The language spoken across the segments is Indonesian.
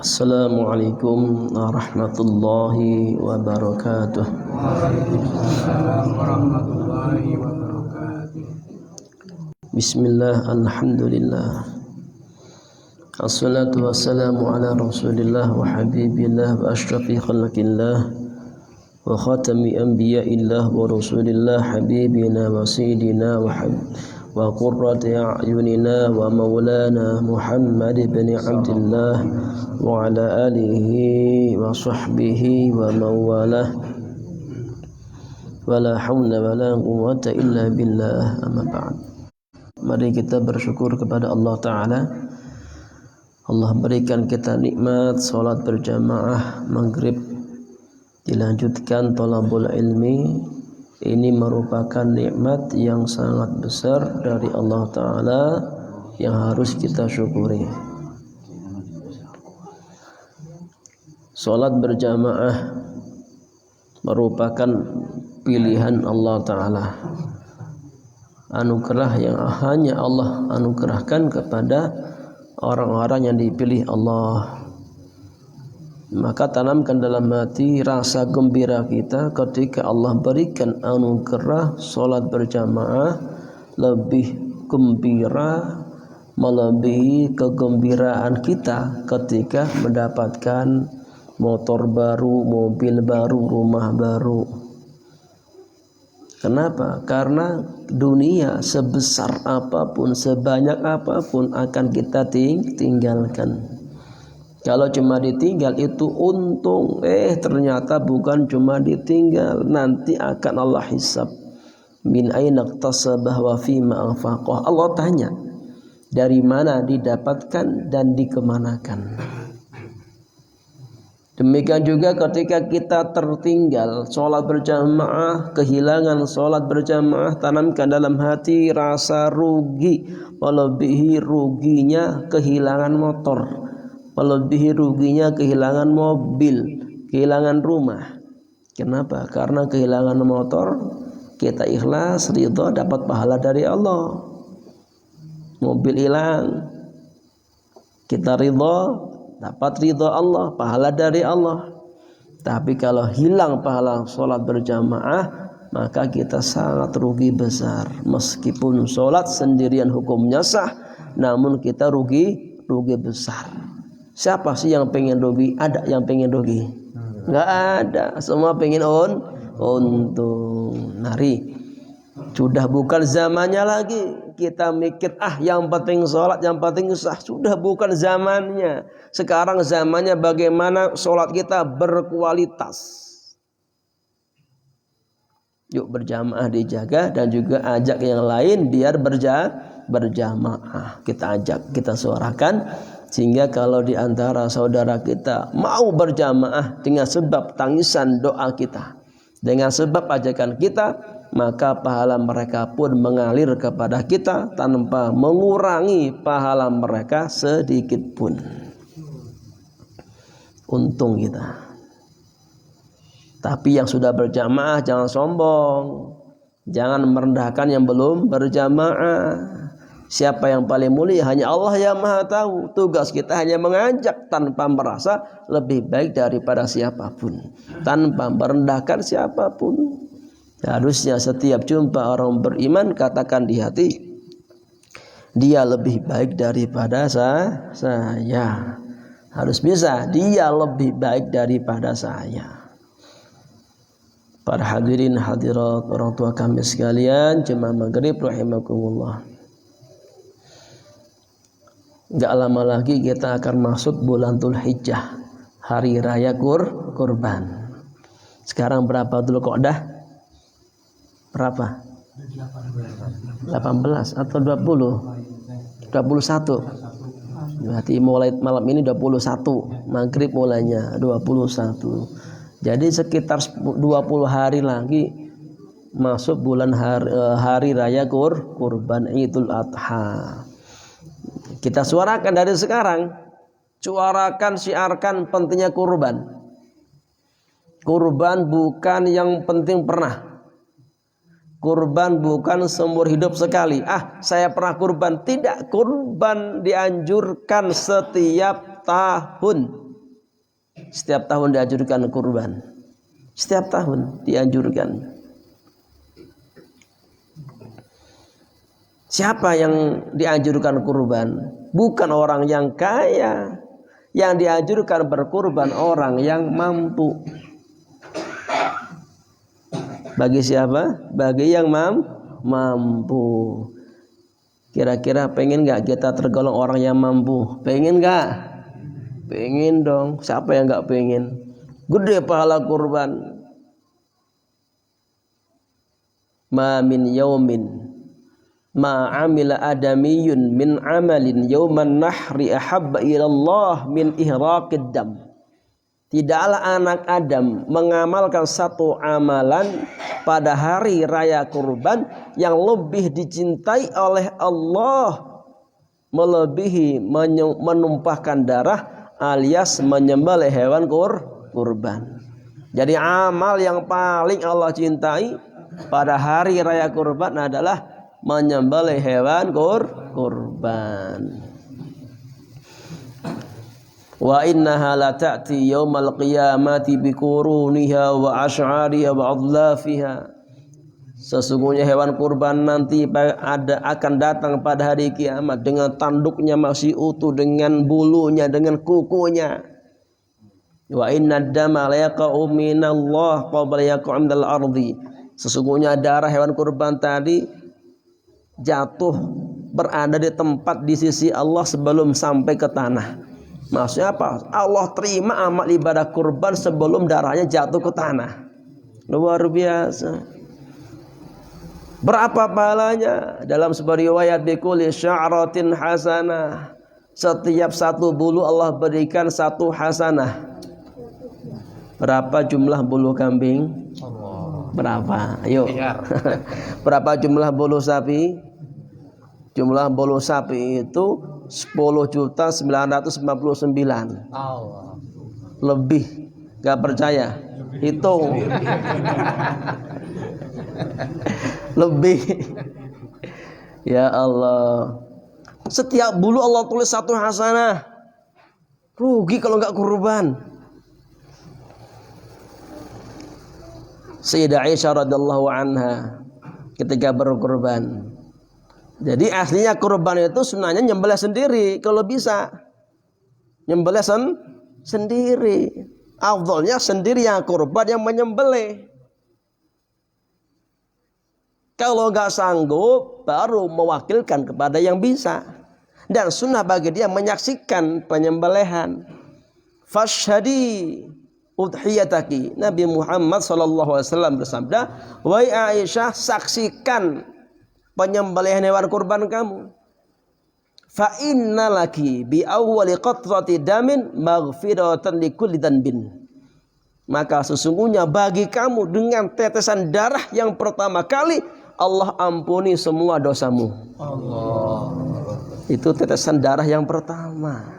Assalamualaikum warahmatullahi wabarakatuh. Waalaikumsalam warahmatullahi wabarakatuh. Bismillah, alhamdulillah. Assalatu wassalamu ala rasulillah wa habibillah wa ashrafi khalqillah wa khatami anbiya'illah wa rasulillah habibina wa sayyidina wa qurrati a'yunina wa maulana Muhammad ibn Abdullah wa ala alihi wa sahbihi wa mawalah wa la hawla wa la quwwata illa billah, amma ba'd. Mari kita bersyukur kepada Allah Ta'ala. Allah berikan kita nikmat salat berjamaah maghrib, dilanjutkan thalabul ilmi. Ini merupakan nikmat yang sangat besar dari Allah Ta'ala yang harus kita syukuri. Salat berjamaah merupakan pilihan Allah Ta'ala, anugerah yang hanya Allah anugerahkan kepada orang-orang yang dipilih Allah. Maka tanamkan dalam hati rasa gembira kita ketika Allah berikan anugerah salat berjamaah, lebih gembira melebihi kegembiraan kita ketika mendapatkan motor baru, mobil baru, rumah baru. Kenapa? Karena dunia sebesar apapun, sebanyak apapun akan kita tinggalkan. Kalau cuma ditinggal itu untung, ternyata bukan cuma ditinggal, nanti akan Allah hisab. Min aina iktasabah wa fima anfaqah. Allah tanya, dari mana didapatkan dan dikemanakan. Demikian juga ketika kita tertinggal sholat berjamaah, kehilangan sholat berjamaah, tanamkan dalam hati rasa rugi, melebihi ruginya kehilangan motor, melebihi ruginya kehilangan mobil, kehilangan rumah. Kenapa? Karena kehilangan motor kita ikhlas, ridha, dapat pahala dari Allah. Mobil hilang, kita ridha, dapat ridha Allah, pahala dari Allah. Tapi kalau hilang pahala sholat berjamaah, maka kita sangat rugi besar. Meskipun sholat sendirian hukumnya sah, namun kita rugi besar. Siapa sih yang pengen rugi? Ada yang pengen rugi? Nggak ada. Semua pengen untung. Nari, sudah bukan zamannya lagi kita mikir yang penting sholat, yang penting sah. Sudah bukan zamannya. Sekarang zamannya bagaimana sholat kita berkualitas. Yuk berjamaah dijaga, dan juga ajak yang lain biar berjamaah. Kita ajak, kita suarakan, sehingga kalau di antara saudara kita mau berjamaah dengan sebab tangisan doa kita, dengan sebab ajakan kita, maka pahala mereka pun mengalir kepada kita tanpa mengurangi pahala mereka sedikit pun. Untung kita. Tapi yang sudah berjamaah jangan sombong, jangan merendahkan yang belum berjamaah. Siapa yang paling mulia? Hanya Allah yang Maha Tahu. Tugas kita hanya mengajak tanpa merasa lebih baik daripada siapapun, tanpa merendahkan siapapun. Harusnya setiap jumpa orang beriman katakan di hati, dia lebih baik daripada saya. Harus bisa, dia lebih baik daripada saya. Para hadirin hadirat, orang tua kami sekalian, jemaah maghrib rahimakumullah. Gak lama lagi kita akan masuk bulan Dzulhijjah, hari raya kurban. Sekarang berapa Dzulqa'dah? Berapa? 18 atau 20? 21. Berarti mulai malam ini 21, maghrib mulainya 21. Jadi sekitar 20 hari lagi masuk bulan hari raya kurban Idul Adha. Kita suarakan dari sekarang, suarakan, syiarkan pentingnya kurban. Kurban bukan yang penting pernah. Kurban bukan seumur hidup sekali. Saya pernah kurban. Tidak, kurban dianjurkan setiap tahun. Setiap tahun dianjurkan kurban. Setiap tahun dianjurkan. Siapa yang dianjurkan kurban? Bukan orang yang kaya. Yang dianjurkan berkurban orang yang mampu. Bagi siapa? Bagi yang mampu. Kira-kira pengen gak kita tergolong orang yang mampu? Pengen gak? Pengen dong. Siapa yang gak pengen? Gede pahala kurban. Ma min yaumin ma amila adamiyun min amalin yauman nahri ahabba ilallah min ihraqid dam. Tidaklah anak Adam mengamalkan satu amalan pada hari raya kurban yang lebih dicintai oleh Allah melebihi menumpahkan darah alias menyembelih hewan kurban. Jadi amal yang paling Allah cintai pada hari raya kurban adalah menyembelih hewan kurban. Wa innaha la ta'ti yaumal qiyamati biquruniha wa asy'ariha wa adlafiha. Sesungguhnya hewan kurban nanti akan datang pada hari kiamat dengan tanduknya masih utuh, dengan bulunya, dengan kukunya. Wa inna ad-dama la yaqa'u minallah qabla yaqa'u minal ardi. Sesungguhnya darah hewan kurban tadi jatuh berada di tempat di sisi Allah sebelum sampai ke tanah. Maksudnya apa? Allah terima amal ibadah kurban sebelum darahnya jatuh ke tanah. Luar biasa. Berapa pahalanya? Dalam sebuah riwayat bikulli sya'ratin hasanah. Setiap satu bulu Allah berikan satu hasanah. Berapa jumlah bulu kambing? Berapa? Ayo. Berapa jumlah bulu sapi? Jumlah bulu sapi itu 10.999. Allah. Lebih. Gak percaya? Hitung. Lebih. Ya Allah. Setiap bulu Allah tulis satu hasanah. Rugi kalau gak kurban. Sayyidah Aisyah radhiyallahu anha ketika berkurban. Jadi aslinya kurban itu sebenarnya nyembelih sendiri kalau bisa. Nyembelih sendiri. Afdhalnya sendiri yang kurban yang menyembelih. Kalau enggak sanggup baru mewakilkan kepada yang bisa. Dan sunnah bagi dia menyaksikan penyembelihan. Fashhadi udhiyataki. Nabi Muhammad SAW bersabda, wahai Aisyah, saksikan penyembelihan hewan kurban kamu. Fa inna laki bi awwali qatrati damin maghfiratan likulli dhanbin. Maka sesungguhnya bagi kamu dengan tetesan darah yang pertama kali Allah ampuni semua dosamu. Allah. Itu tetesan darah yang pertama.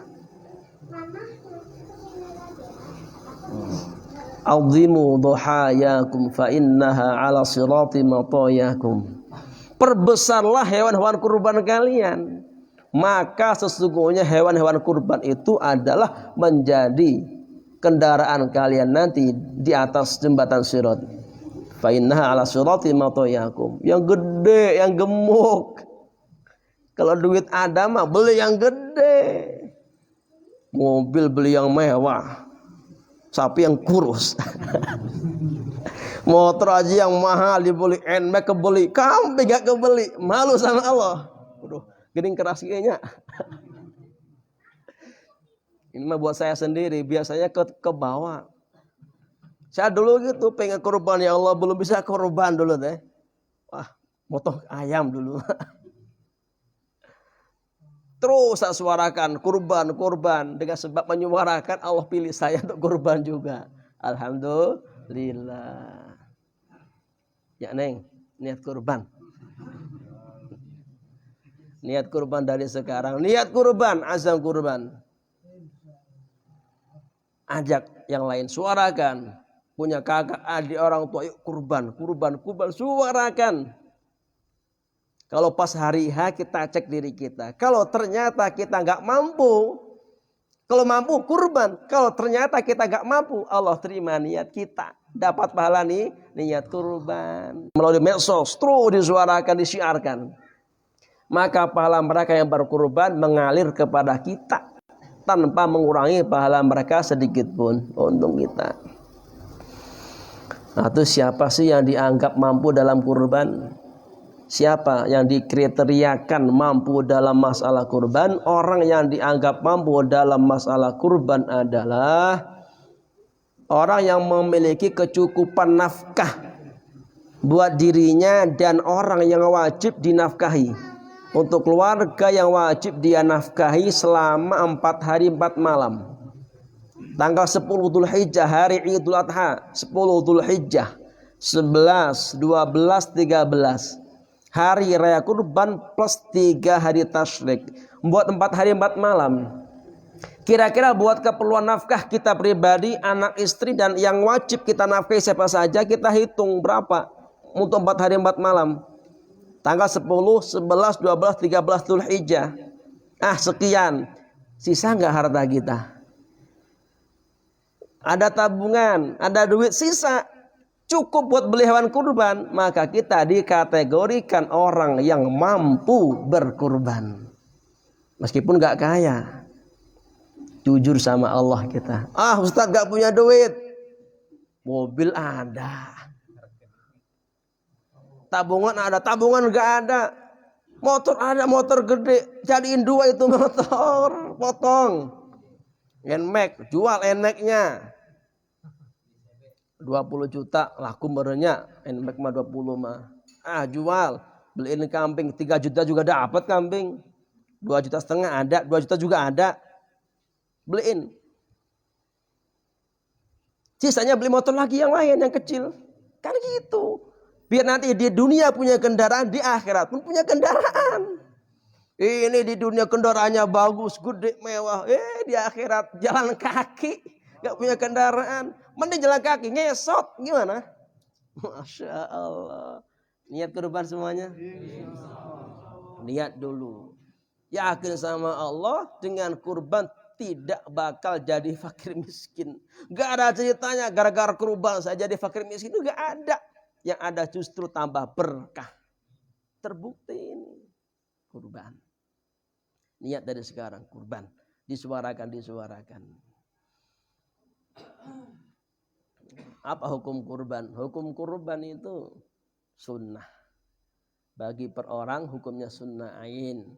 Azimu dhuhayakum fa innaha ala sirati matayakum. Perbesarlah hewan-hewan kurban kalian, maka sesungguhnya hewan-hewan kurban itu adalah menjadi kendaraan kalian nanti di atas jembatan sirat. Fa innaha ala sirati matayakum. Yang gede, yang gemuk. Kalau duit ada mah beli yang gede. Mobil beli yang mewah. Sapi yang kurus. Motor aja yang mahal dibeli, NMAX kebeli, kambing gak kebeli, malu sama Allah. Waduh, gening keras kayaknya. Ini mah buat saya sendiri, biasanya ke bawah. Saya dulu gitu pengen kurban, ya Allah belum bisa kurban dulu deh. Wah, motong ayam dulu. Terus saya suarakan kurban dengan sebab menyuarakan Allah pilih saya untuk kurban juga. Alhamdulillah. Ya Neng, niat kurban. Niat kurban dari sekarang. Niat kurban, azam kurban. Ajak yang lain, suarakan. punya kakak, adik, orang tua, yuk kurban, suarakan. Kalau pas hari H kita cek diri kita. Kalau ternyata kita nggak mampu, kalau mampu kurban. Kalau ternyata kita nggak mampu, Allah terima niat kita. Dapat pahala nih, niat kurban. Melalui medsos, terus disuarakan, disiarkan. Maka pahala mereka yang berkurban mengalir kepada kita. Tanpa mengurangi pahala mereka sedikit pun. Untung kita. Nah, itu siapa sih yang dianggap mampu dalam kurban? Siapa yang dikriteriakan mampu dalam masalah kurban? Orang yang dianggap mampu dalam masalah kurban adalah orang yang memiliki kecukupan nafkah buat dirinya dan orang yang wajib dinafkahi. Untuk keluarga yang wajib dia nafkahi selama 4 hari 4 malam. Tanggal 10 Dzulhijjah, hari Idul Adha, 10 Dzulhijjah, 11, 12, 13. Hari raya kurban plus 3 hari tasyrik. Buat 4 hari 4 malam. Kira-kira buat keperluan nafkah kita pribadi, anak istri dan yang wajib kita nafkahi siapa saja, kita hitung berapa untuk 4 hari 4 malam. Tanggal 10, 11, 12, 13 Dzulhijjah. Sekian. Sisa enggak harta kita? Ada tabungan, ada duit sisa. Cukup buat beli hewan kurban, maka kita dikategorikan orang yang mampu berkurban. Meskipun gak kaya. Jujur sama Allah kita. Ustaz gak punya duit. Mobil ada. Tabungan ada, tabungan gak ada. Motor ada, motor gede. Jadiin 2 itu motor. Potong. Nmax, jual Nmax-nya. 20 juta laku merenya, Nmax mah 20 mah. Jual, beliin kambing 3 juta juga dapat kambing. 2,5 juta ada, 2 juta juga ada. Beliin. Sisanya beli motor lagi yang lain yang kecil. Kan gitu. Biar nanti di dunia punya kendaraan, di akhirat pun punya kendaraan. Ini di dunia kendaraannya bagus, gede, mewah. Di akhirat jalan kaki. Gak punya kendaraan, mending jalan kaki, ngesot, gimana? Masya Allah. Niat kurban semuanya? Niat dulu. Yakin sama Allah, dengan kurban tidak bakal jadi fakir miskin. Gak ada ceritanya gara-gara kurban saya jadi fakir miskin, itu gak ada. Yang ada justru tambah berkah. Terbukti ini kurban. Niat dari sekarang kurban, disuarakan. Apa hukum kurban? Hukum kurban itu sunnah. Bagi per orang hukumnya sunnah ain.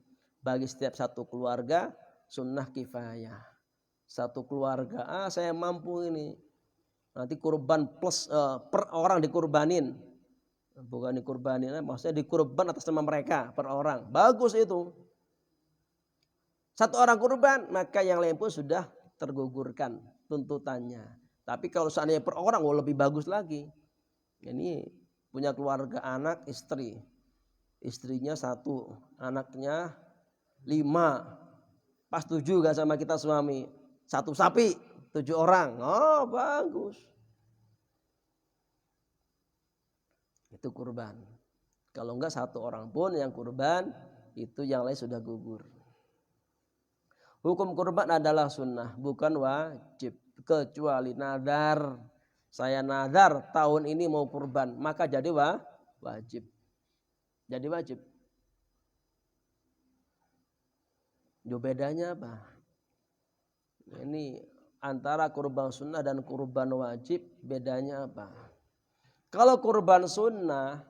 Bagi setiap satu keluarga sunnah kifayah. Satu keluarga, saya mampu ini. Nanti kurban plus per orang dikurbanin. Bukan dikurbanin, maksudnya dikurban atas nama mereka per orang. Bagus itu. Satu orang kurban, maka yang lain pun sudah tergugurkan tuntutannya. Tapi kalau seandainya per orang, lebih bagus lagi. Ini punya keluarga, anak, istri. Istrinya 1, anaknya 5. Pas 7 gak sama kita suami. 1 sapi, 7 orang. Bagus. Itu kurban. Kalau enggak 1 orang pun yang kurban, itu yang lain sudah gugur. Hukum kurban adalah sunnah, bukan wajib. Kecuali nadar. Saya nadar tahun ini mau kurban, maka jadi wajib. Jadi wajib. Bedanya apa? Ini antara kurban sunnah dan kurban wajib, bedanya apa? Kalau kurban sunnah,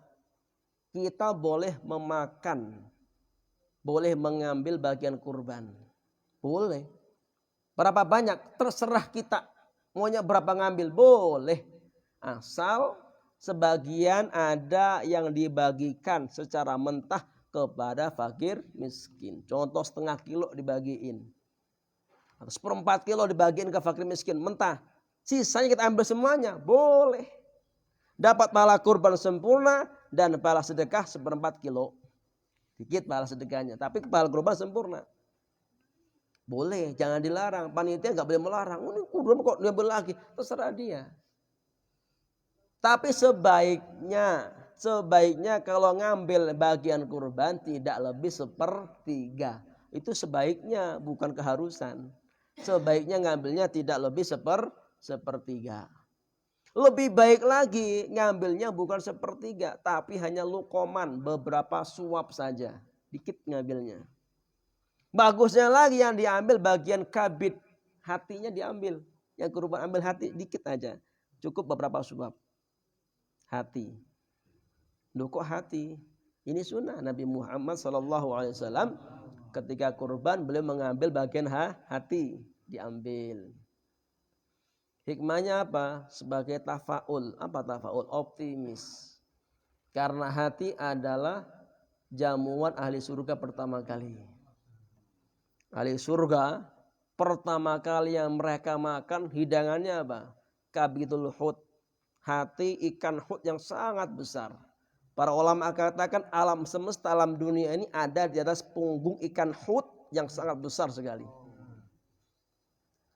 kita boleh memakan, boleh mengambil bagian kurban. Boleh. Berapa banyak? Terserah kita. Maunya berapa ngambil? Boleh. Asal sebagian ada yang dibagikan secara mentah kepada fakir miskin. Contoh 0,5 kilo dibagiin. Atau 1/4 kilo dibagiin ke fakir miskin mentah. Sisanya kita ambil semuanya. Boleh. Dapat pahala kurban sempurna dan pahala sedekah 1/4 kilo. Dikit pahala sedekahnya. Tapi pahala kurban sempurna. Boleh, jangan dilarang. Panitia nggak boleh melarang. Ini kurban kok diambil lagi, terserah dia. Tapi sebaiknya kalau ngambil bagian kurban tidak lebih sepertiga. Itu sebaiknya, bukan keharusan. Sebaiknya ngambilnya tidak lebih sepertiga. Lebih baik lagi ngambilnya bukan sepertiga, tapi hanya lukoman, beberapa suap saja. Dikit ngambilnya. Bagusnya lagi yang diambil bagian kabid, hatinya diambil. Yang kurban ambil hati, dikit aja. Cukup beberapa suap. Hati. Loh kok hati? Ini sunnah Nabi Muhammad SAW ketika kurban beliau mengambil bagian hati, diambil. Hikmahnya apa? Sebagai tafaul. Apa tafaul? Optimis. Karena hati adalah jamuan ahli surga pertama kali. Ahli surga pertama kali yang mereka makan hidangannya apa? Kabidul hut. Hati ikan hut yang sangat besar. Para ulama katakan alam semesta, alam dunia ini ada di atas punggung ikan hut yang sangat besar sekali.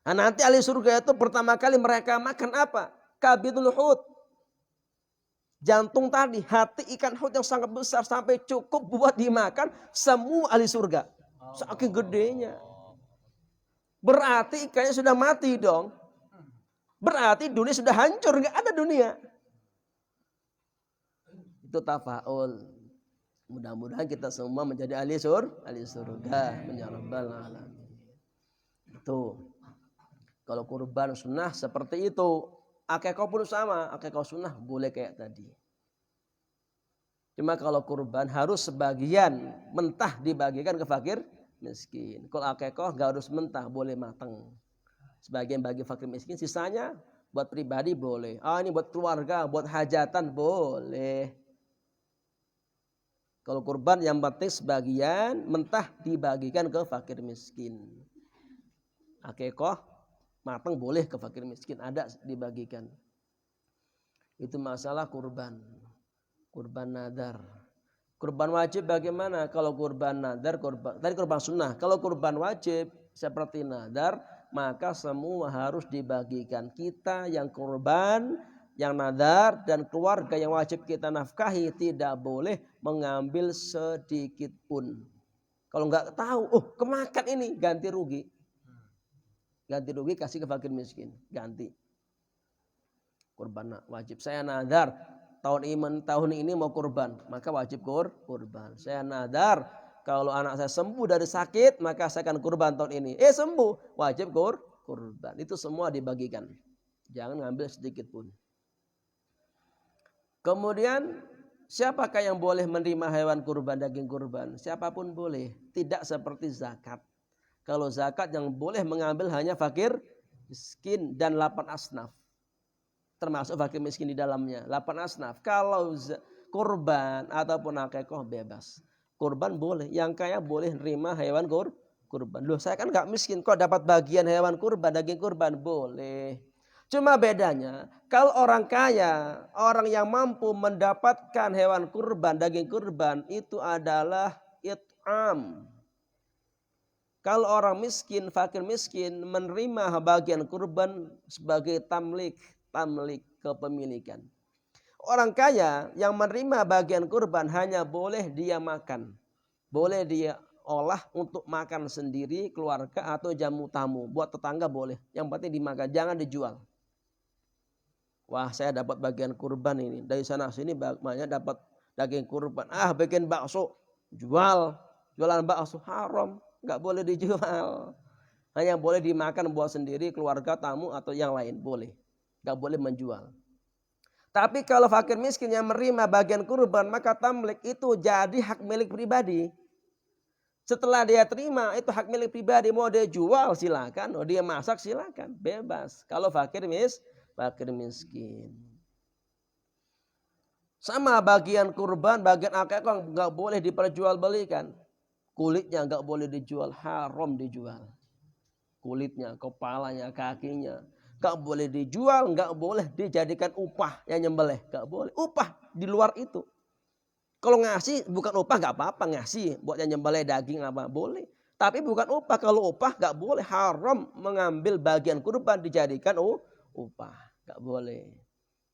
Nah, nanti ahli surga itu pertama kali mereka makan apa? Kabidul hut. Jantung tadi, hati ikan hut yang sangat besar sampai cukup buat dimakan semua ahli surga. Saking gedenya. Berarti ikannya sudah mati dong. Berarti dunia sudah hancur, nggak ada dunia. Itu tafaul. Mudah-mudahan kita semua menjadi ahli surga. Ya Rabbal alamin. Itu. Kalau kurban sunnah seperti itu. Akikah pun sama. Akikah sunnah boleh kayak tadi. Cuma kalau kurban harus sebagian mentah dibagikan ke fakir miskin. Kalau akikah gak harus mentah, boleh matang. Sebagian bagi fakir miskin, sisanya buat pribadi boleh. Ini buat keluarga, buat hajatan boleh. Kalau kurban yang penting sebagian mentah dibagikan ke fakir miskin. Akikah matang boleh ke fakir miskin, ada dibagikan. Itu masalah kurban. Kurban nadar. Kurban wajib bagaimana? Kalau kurban nadar, tadi kurban sunnah. Kalau kurban wajib seperti nadar, maka semua harus dibagikan. Kita yang kurban, yang nadar, dan keluarga yang wajib kita nafkahi tidak boleh mengambil sedikit pun. Kalau nggak tahu, kemakan ini, ganti rugi. Ganti rugi kasih ke fakir miskin. Ganti. Kurban wajib. Saya nadar tahun ini mau kurban. Maka wajib kurban. Saya nadar kalau anak saya sembuh dari sakit. Maka saya akan kurban tahun ini. Sembuh. Wajib kurban. Itu semua dibagikan. Jangan ngambil sedikit pun. Kemudian siapakah yang boleh menerima hewan kurban, daging kurban? Siapapun boleh. Tidak seperti zakat. Kalau zakat yang boleh mengambil hanya fakir, miskin, dan 8 asnaf. Termasuk fakir miskin di dalamnya. 8 asnaf. Kalau kurban ataupun akikah bebas. Kurban boleh. Yang kaya boleh nerima hewan kurban. Loh, saya kan gak miskin. Kok dapat bagian hewan kurban, daging kurban? Boleh. Cuma bedanya, kalau orang kaya, orang yang mampu mendapatkan hewan kurban, daging kurban, itu adalah it'am. Kalau orang miskin, fakir miskin menerima bagian kurban sebagai tamlik kepemilikan. Orang kaya yang menerima bagian kurban hanya boleh dia makan. Boleh dia olah untuk makan sendiri, keluarga atau jamu tamu. Buat tetangga boleh. Yang penting dimakan, jangan dijual. Wah, saya dapat bagian kurban ini. Dari sana sini banyak dapat daging kurban. Bikin bakso, jualan bakso haram. Nggak boleh dijual. Hanya boleh dimakan buat sendiri, keluarga, tamu, atau yang lain. Boleh. Nggak boleh menjual. Tapi kalau fakir miskin yang menerima bagian kurban, maka tamlik itu jadi hak milik pribadi. Setelah dia terima, itu hak milik pribadi. Mau dia jual, silakan. Mau dia masak, silakan. Bebas. Kalau fakir miskin. Sama bagian kurban, bagian akikah nggak boleh diperjualbelikan. Kulitnya nggak boleh dijual, haram dijual. Kulitnya, kepalanya, kakinya nggak boleh dijual, nggak boleh dijadikan upah yang nyembelih, nggak boleh. Upah di luar itu. Kalau ngasih bukan upah nggak apa-apa, ngasih buat yang nyembelih daging apa boleh. Tapi bukan upah. Kalau upah nggak boleh, haram mengambil bagian kurban dijadikan upah, nggak boleh.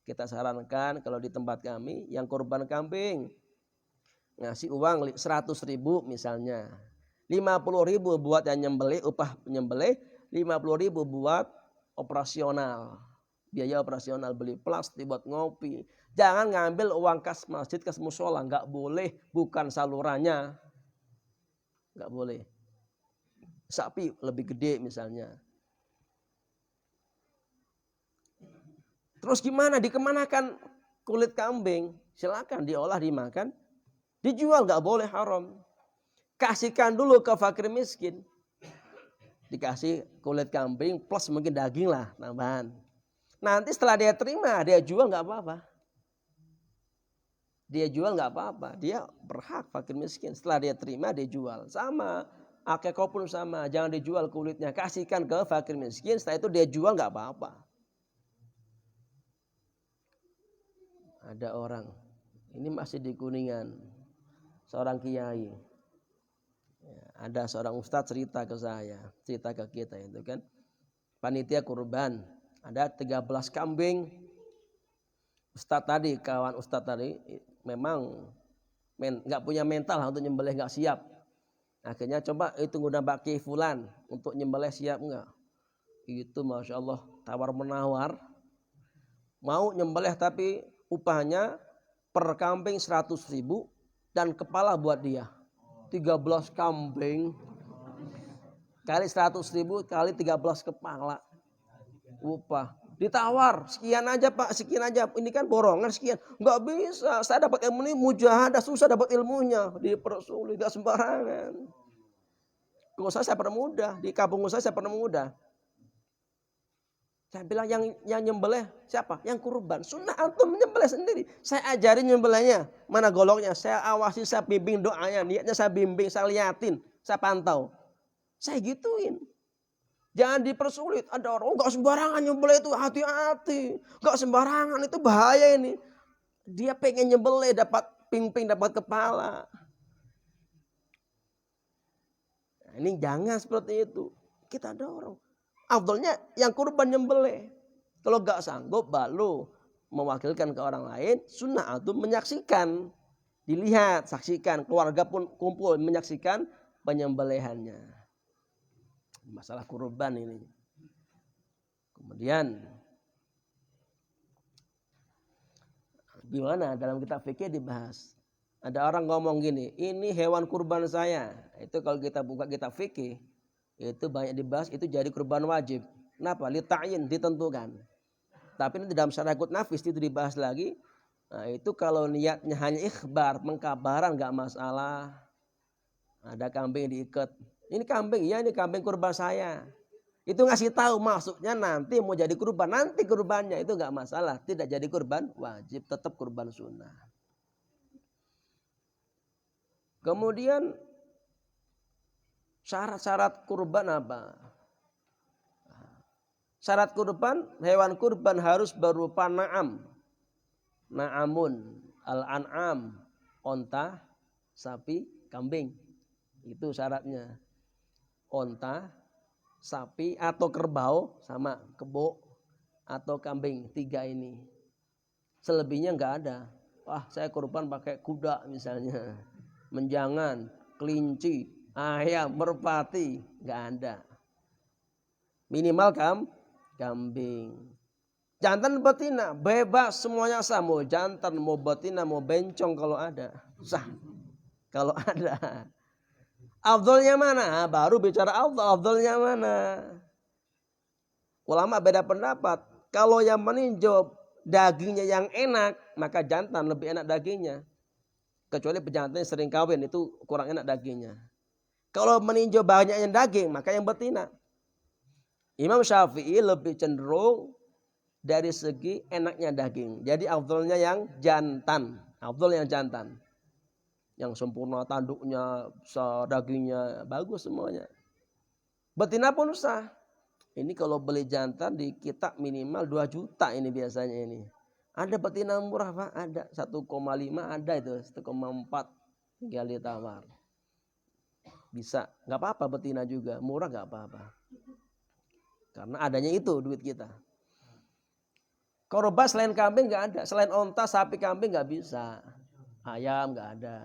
Kita sarankan kalau di tempat kami yang kurban kambing ngasih uang 100.000 misalnya, 50.000 buat yang nyembelih, upah penyembelih, 50.000 buat operasional, biaya operasional, beli plastik buat ngopi. Jangan ngambil uang kas masjid, kas musola, nggak boleh, bukan salurannya, nggak boleh. Sapi lebih gede misalnya. Terus gimana? Dikemanakan kulit kambing? Silakan diolah, dimakan, dijual, nggak boleh, haram. Kasihkan dulu ke fakir miskin. Dikasih kulit kambing plus mungkin daging lah tambahan. Nanti setelah dia terima, dia jual nggak apa-apa. Dia jual nggak apa-apa. Dia berhak fakir miskin. Setelah dia terima, dia jual. Sama. Akekah pun sama. Jangan dijual kulitnya. Kasihkan ke fakir miskin. Setelah itu dia jual nggak apa-apa. Ada orang. Ini masih di Kuningan. Seorang kiai. Ada seorang ustadz cerita ke saya. Cerita ke kita itu kan. Panitia kurban. Ada 13 kambing. Ustadz tadi, kawan ustadz tadi. Memang nggak punya mental untuk nyembelih, nggak siap. Akhirnya coba itu ngundang baki fulan untuk nyembelih, siap nggak? Itu masya Allah tawar menawar. Mau nyembelih tapi upahnya per kambing 100.000 dan kepala buat dia. 13 kambing kali 100.000 kali 13 kepala upah. Ditawar, sekian aja Pak, sekian aja. Ini kan borongan sekian. Nggak bisa, saya dapat ilmu ini mujahadah, susah dapat ilmunya. Dipersulit, nggak sembarangan. Kalau saya pernah mudah, di kampung saya pernah mudah. Saya bilang yang nyembelih siapa? Yang kurban. Sunnah antum menyembelih sendiri. Saya ajarin nyembelihnya, mana goloknya. Saya awasi, saya bimbing doanya. Niatnya saya bimbing, saya liatin, saya pantau. Saya gituin. Jangan dipersulit. Ada orang nggak sembarangan nyembelih itu, hati-hati. Nggak sembarangan, itu bahaya ini. Dia pengen nyembelih dapat ping-ping, dapat kepala. Nah, ini jangan seperti itu. Kita dorong. Afdalnya yang kurban nyembelih. Kalau nggak sanggup baru mewakilkan ke orang lain. Sunnah itu menyaksikan, dilihat, saksikan. Keluarga pun kumpul menyaksikan penyembelihannya. Masalah kurban ini. Kemudian gimana dalam kitab fikih dibahas. Ada orang ngomong gini, ini hewan kurban saya. Itu kalau kita buka kitab fikih, itu banyak dibahas, itu jadi kurban wajib. Kenapa? Lita'yin, ditentukan. Tapi ini dalam syarahut nafis itu dibahas lagi. Nah, itu kalau niatnya hanya ikhbar, mengkabaran nggak masalah. Ada kambing diikat. Ini kambing, ya ini kambing kurban saya. Itu ngasih tahu maksudnya nanti mau jadi kurban, nanti kurbannya itu nggak masalah, tidak jadi kurban wajib, tetap kurban sunnah. Kemudian syarat-syarat kurban apa? Syarat kurban, hewan kurban harus berupa na'am. Na'amun, al-an'am, onta, sapi, kambing. Itu syaratnya. Onta, sapi atau kerbau, sama kebo atau kambing, 3 ini. Selebihnya nggak ada. Wah, saya kurban pakai kuda misalnya, menjangan, kelinci, ayam, merpati, nggak ada. Minimal kambing. Jantan betina bebas semuanya sah, mau jantan mau betina mau bencong kalau ada sah. Kalau ada. Afdalnya mana? Baru bicara afdalnya mana? Ulama beda pendapat. Kalau yang meninjau dagingnya yang enak, maka jantan lebih enak dagingnya. Kecuali pejantan yang sering kawin, itu kurang enak dagingnya. Kalau meninjau banyaknya daging, maka yang betina. Imam Syafi'i lebih cenderung dari segi enaknya daging. Jadi afdalnya yang jantan. Afdal yang jantan. Yang sempurna tanduknya, dagingnya bagus semuanya. Betina pun sah. Ini kalau beli jantan di kitab minimal 2 juta ini biasanya ini. Ada betina murah Pak, ada 1,5 ada itu, 1,4 tinggal ditawar. Bisa, nggak apa-apa betina juga, murah nggak apa-apa. Karena adanya itu duit kita. Korban selain kambing nggak ada, selain onta, sapi, kambing nggak bisa, ayam nggak ada.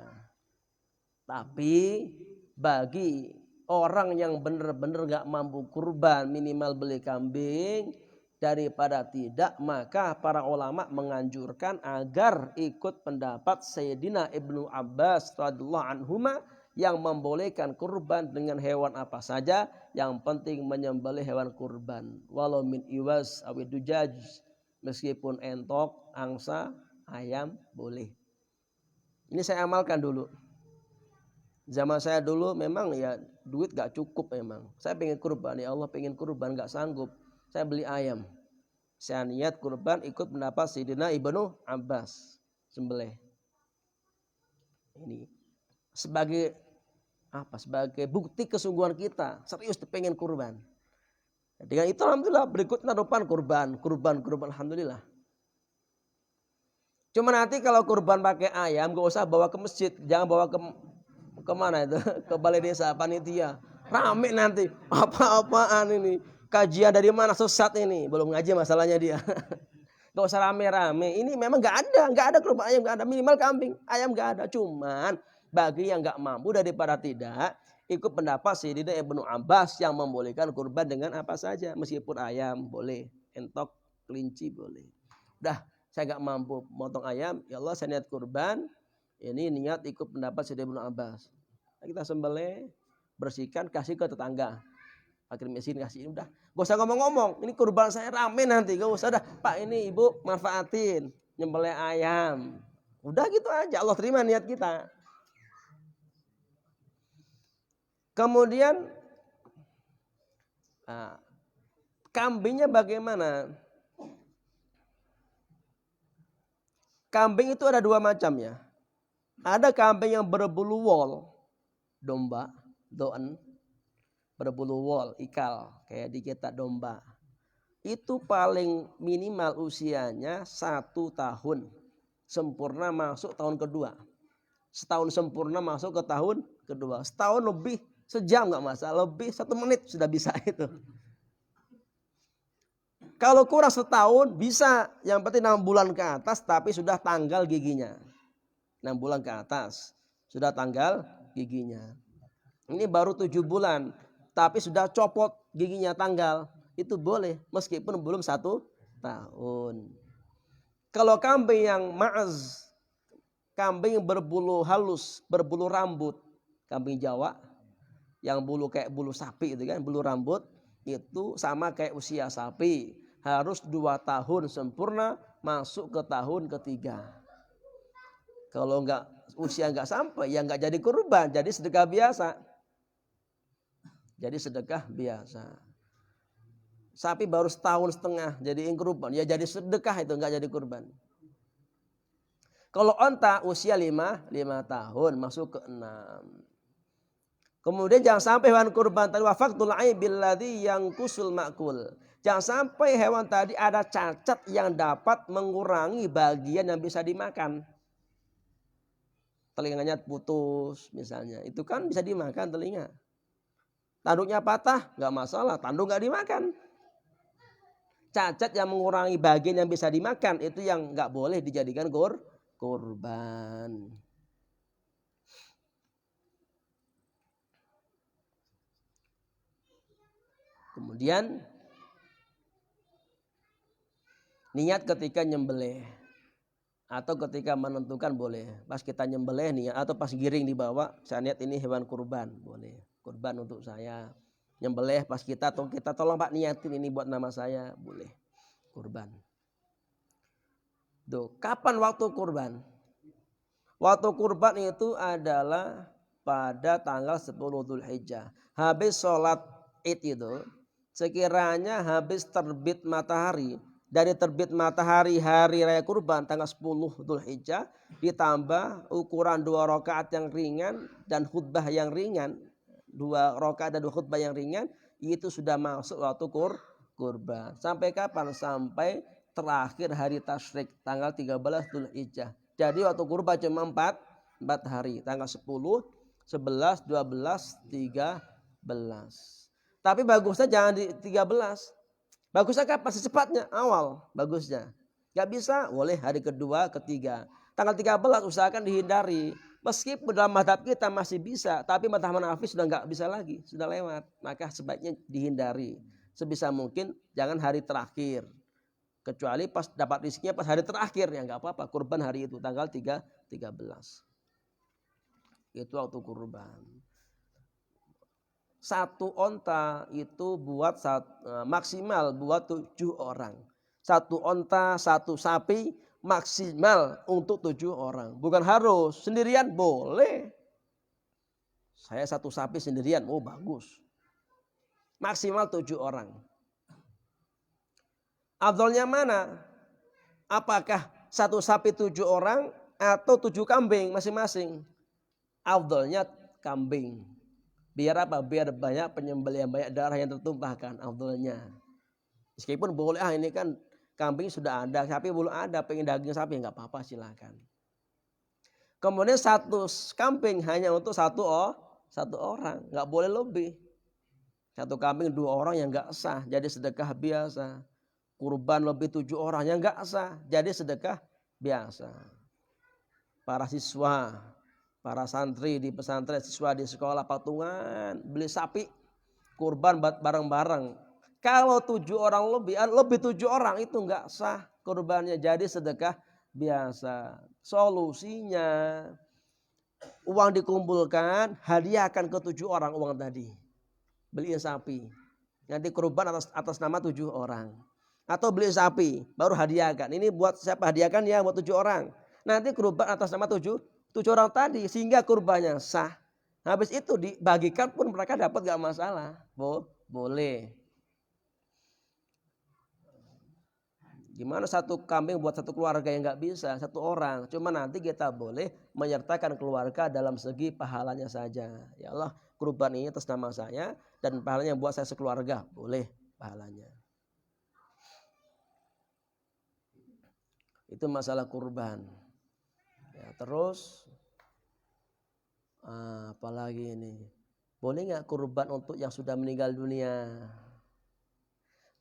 Tapi bagi orang yang benar-benar nggak mampu kurban, minimal beli kambing daripada tidak, maka para ulama menganjurkan agar ikut pendapat Sayyidina Ibnu Abbas radhiyallahu anhuma yang membolehkan kurban dengan hewan apa saja, yang penting menyembelih hewan kurban, walau min iwas awidujaj, meskipun entok, angsa, ayam boleh. Ini saya amalkan dulu. Zaman saya dulu memang ya duit gak cukup memang. Saya pengen kurban, ya Allah pengen kurban gak sanggup. Saya beli ayam. Saya niat kurban ikut mendapat Sayyidina Ibnu Abbas sembelih. Ini sebagai apa? Sebagai bukti kesungguhan kita serius pengen kurban. Dengan itu alhamdulillah berikutnya depan kurban, alhamdulillah. Cuma nanti kalau kurban pakai ayam gak usah bawa ke masjid, jangan bawa ke mana itu? Ke balai desa panitia. Rame nanti. Apa-apaan ini? Kajian dari mana sesat ini? Belum ngaji masalahnya dia. Gak usah rame-rame. Ini memang gak ada kurban ayam, gak ada, minimal kambing, ayam gak ada. Cuman bagi yang gak mampu daripada tidak, ikut pendapat Sayyidina Ibnu Abbas yang membolehkan kurban dengan apa saja, meskipun ayam boleh, entok, kelinci boleh. Udah, saya gak mampu motong ayam, ya Allah saya niat kurban. Ini niat ikut pendapat Sayyidina Ibnu Abbas. Kita sembelih, bersihkan, kasih ke tetangga. Fakir miskin kasih, udah. Gak usah ngomong-ngomong, ini kurban saya rame nanti. Gak usah dah, Pak ini ibu manfaatin, nyembelih ayam. Udah gitu aja, Allah terima niat kita. Kemudian kambingnya bagaimana? Kambing itu ada dua macam ya. Ada kambing yang berbulu wol, domba, doan, berbulu wol, ikal, kayak di kita domba. Itu paling minimal usianya 1 tahun. Sempurna masuk tahun kedua. Setahun sempurna masuk ke tahun kedua. Setahun lebih, sejam nggak masalah, lebih 1 menit sudah bisa itu. Kalau kurang setahun bisa, yang penting 6 bulan ke atas tapi sudah tanggal giginya. 6 bulan ke atas sudah tanggal giginya. Ini baru 7 bulan tapi sudah copot giginya tanggal, itu boleh meskipun belum 1 tahun. Kalau kambing yang ma'az, kambing berbulu halus, berbulu rambut, kambing Jawa yang bulu kayak bulu sapi itu kan, bulu rambut, itu sama kayak usia sapi, harus 2 tahun sempurna masuk ke tahun ketiga. Kalau usia enggak sampai, ya enggak jadi kurban, jadi sedekah biasa. Jadi sedekah biasa. Sapi baru 1,5 tahun jadi kurban, ya jadi sedekah itu, enggak jadi kurban. Kalau onta usia 5 tahun masuk ke 6. Kemudian jangan sampai hewan kurban tadi wafaqtul aibil ladzi yanqusul ma'kul. Jangan sampai hewan tadi ada cacat yang dapat mengurangi bagian yang bisa dimakan. Telinganya putus misalnya, itu kan bisa dimakan telinga. Tanduknya patah, nggak masalah, tanduk nggak dimakan. Cacat yang mengurangi bagian yang bisa dimakan itu yang nggak boleh dijadikan kurban. Kemudian niat ketika nyembelih atau ketika menentukan boleh. Pas kita nyembelih niat atau pas giring dibawa, saya niat ini hewan kurban, boleh. Kurban untuk saya. Nyembelih pas kita tolong Pak niatin ini buat nama saya, boleh. Kurban. Tuh, kapan waktu kurban? Waktu kurban itu adalah pada tanggal 10 Dzulhijjah. Habis sholat Id itu, sekiranya habis terbit matahari, dari terbit matahari hari raya kurban tanggal 10 Dzulhijjah ditambah ukuran 2 rakaat yang ringan dan khutbah yang ringan, 2 rakaat dan 2 khutbah yang ringan, itu sudah masuk waktu kurban. Sampai kapan? Sampai terakhir hari tasyrik tanggal 13 Dzulhijjah. Jadi waktu kurban cuma 4 hari, tanggal 10, 11, 12, 13. Tapi bagusnya jangan di 13. Bagusnya kapan? Secepatnya, awal bagusnya. Gak bisa, boleh hari kedua, ketiga. Tanggal 13 usahakan dihindari. Meskipun dalam madhab kita masih bisa, tapi madhab Hanafi sudah nggak bisa lagi, sudah lewat. Maka sebaiknya dihindari. Sebisa mungkin jangan hari terakhir. Kecuali pas dapat rezekinya pas hari terakhir, ya nggak apa-apa. Kurban hari itu, tanggal 13. Itu waktu kurban. Satu onta itu buat maksimal buat 7 orang. Satu onta, satu sapi maksimal untuk 7 orang. Bukan harus sendirian, boleh. Saya satu sapi sendirian, oh bagus. Maksimal 7 orang. Afdalnya mana? Apakah satu sapi 7 orang atau 7 kambing masing-masing? Afdalnya kambing. Biar apa? Biar banyak penyembelihan, banyak darah yang tertumpahkan. Afdalnya. Meskipun boleh, ini kan kambing sudah ada, sapi belum ada, pengen daging sapi nggak apa-apa, silakan. Kemudian satu kambing hanya untuk satu orang, nggak boleh lebih. Satu kambing 2 orang yang nggak sah, jadi sedekah biasa. Kurban lebih 7 orang yang nggak sah, jadi sedekah biasa. Para siswa, para santri di pesantren, siswa di sekolah patungan, beli sapi, kurban bareng-bareng. Kalau 7 orang lebih 7 orang itu nggak sah kurbannya, jadi sedekah biasa. Solusinya uang dikumpulkan, hadiahkan ke 7 orang uang tadi. Beliin sapi. Nanti kurban atas nama 7 orang. Atau beli sapi, baru hadiahkan. Ini buat siapa hadiahkan ya? Buat 7 orang. Nanti kurban atas nama 7 orang tadi, sehingga kurbannya sah. Habis itu dibagikan pun mereka dapat gak masalah. Boleh. Gimana satu kambing buat satu keluarga yang gak bisa, satu orang. Cuma nanti kita boleh menyertakan keluarga dalam segi pahalanya saja. Ya Allah, kurban ini atas nama saya dan pahalanya buat saya sekeluarga. Boleh pahalanya. Itu masalah kurban. Ya, terus apalagi ini, boleh nggak kurban untuk yang sudah meninggal dunia?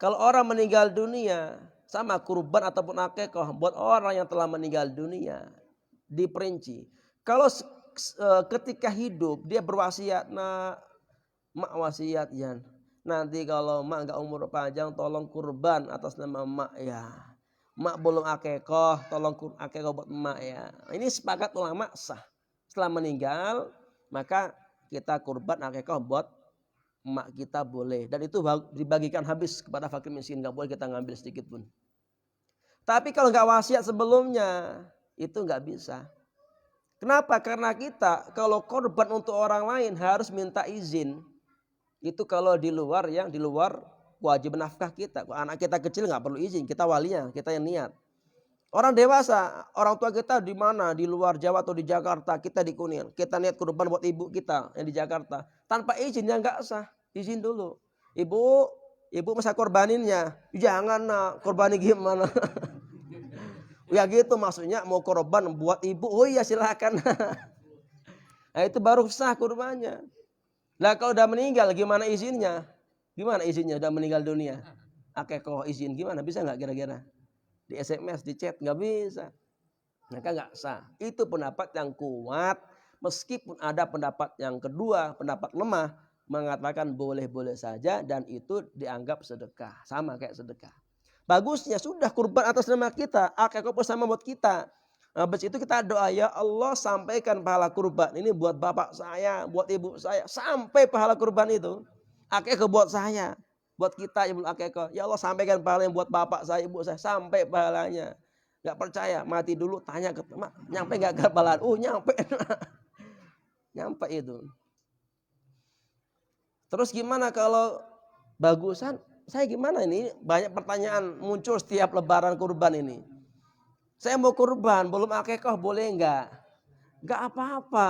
Kalau orang meninggal dunia, sama kurban ataupun akikah buat orang yang telah meninggal dunia, diperinci. Kalau ketika hidup dia berwasiat, mak wasiat ya, nanti kalau mak nggak umur panjang, tolong kurban atas nama mak ya. Mak belum akikah, tolong akikah buat mak ya. Ini sepakat ulama sah. Setelah meninggal, maka kita kurban akikah buat mak kita boleh. Dan itu dibagikan habis kepada fakir miskin. Gak boleh kita ngambil sedikit pun. Tapi kalau gak wasiat sebelumnya, itu gak bisa. Kenapa? Karena kita kalau korban untuk orang lain harus minta izin. Itu kalau di luar wajib nafkah kita. Anak kita kecil gak perlu izin, kita walinya, kita yang niat. Orang dewasa, orang tua kita di mana? Di luar Jawa atau di Jakarta, kita di Kunil. Kita niat kurban buat ibu kita yang di Jakarta. Tanpa izin yang nggak sah, izin dulu. Ibu masa korbaninnya. Jangan nak, korbani gimana? Ya gitu maksudnya mau korban buat ibu. Oh iya silakan. Nah itu baru sah kurbannya. Lah kalau udah meninggal gimana izinnya? Gimana izinnya udah meninggal dunia? Akikah izin gimana? Bisa nggak kira-kira? Di SMS, di chat, nggak bisa. Maka nggak sah. Itu pendapat yang kuat. Meskipun ada pendapat yang kedua, pendapat lemah, mengatakan boleh-boleh saja dan itu dianggap sedekah. Sama kayak sedekah. Bagusnya sudah kurban atas nama kita, akikah bersama buat kita. Habis itu kita doa, ya Allah sampaikan pahala kurban ini buat bapak saya, buat ibu saya. Sampai pahala kurban itu. Akikah buat saya. Buat kita ibu akikah, ya Allah sampaikan pahala yang buat bapak saya, ibu saya, sampai pahalanya. Gak percaya, mati dulu tanya ke mak, nyampe gak ke pahala? Nyampe. Nyampe itu. Terus gimana kalau bagusan? Saya gimana ini? Banyak pertanyaan muncul setiap lebaran kurban ini. Saya mau kurban, belum akikah boleh enggak? Gak apa-apa.